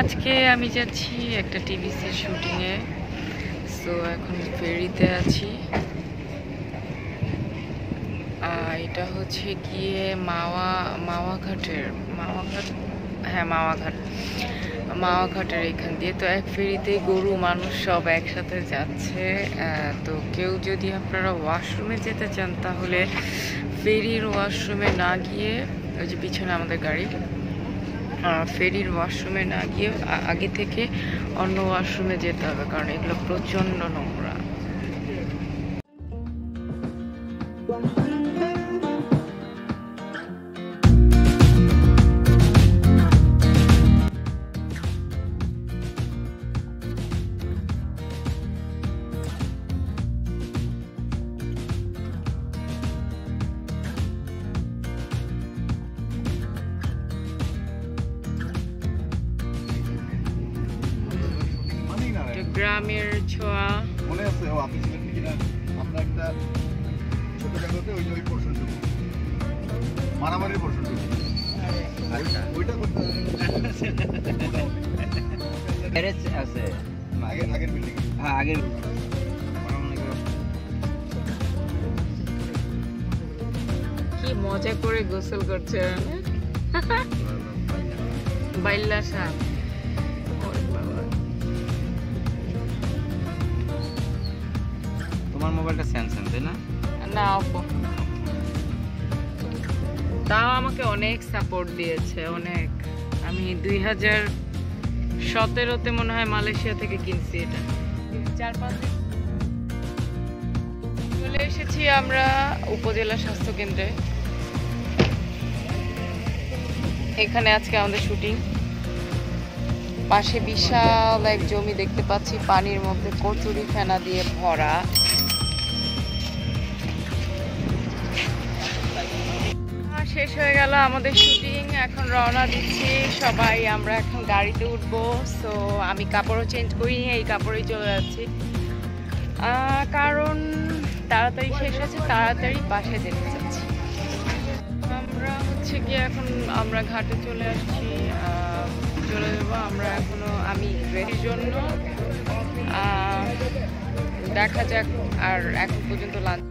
আজকে আমি যাচ্ছি একটা টিভিসির শুটিংয়ে। সো এখন ফেরিতে আছি। এটা হচ্ছে গিয়ে মাওয়াঘাটের এখান দিয়ে। তো এক ফেরিতে গরু মানুষ সব একসাথে যাচ্ছে। তো কেউ যদি আপনারা ওয়াশরুমে যেতে চান তাহলে ফেরির ওয়াশরুমে না গিয়ে, ওই যে পিছনে আমাদের গাড়ি, ফেরির ওয়াশরুমে না গিয়ে আগে থেকে অন্য ওয়াশরুমে যেতে হবে, কারণ এগুলো প্রচণ্ড নোংরা। গ্রামের ছোঁয়া মনে আছে? আপনি ছিলেন কিনা আপনার একটা ছোট জায়গাতে ওই পোর্শনটুকু মারামারির পোর্শনটুকু ওইটা করতে আছে আগের বিল্ডিং। হ্যাঁ আগের কি মজা করে গোসল করছে বাইল্লা সাপ। তোমার মোবাইলটা স্যামসাং তাই না? না, অপো। তাও আমাকে অনেক সাপোর্ট দিয়েছে, অনেক। আমি 2017-তে মনে হয় মালয়েশিয়া থেকে কিনছি এটা। 4-5 দিন চলে এসেছি আমরা উপজেলা স্বাস্থ্য কেন্দ্রে। এখানে আজকে আমাদের শুটিং। পাশে বিশাল এক জমি দেখতে পাচ্ছি, পানির মধ্যে কচুরি ফেনা দিয়ে ভরা। শেষ হয়ে গেল আমাদের শুটিং, এখন রওনা দিচ্ছি সবাই। আমরা এখন গাড়িতে উঠবো। সো আমি কাপড়ও চেঞ্জ করি, এই কাপড়েই চলে যাচ্ছি, কারণ তাড়াতাড়ি শেষ হয়েছে, তাড়াতাড়ি বাসায় যেতে চাচ্ছি। আমরা হচ্ছে গিয়ে এখন আমরা ঘাটে চলে আসছি, চলে যাবো আমরা। আমি ড্রেসের জন্য দেখা যাক। আর এখন পর্যন্ত লাঞ্চ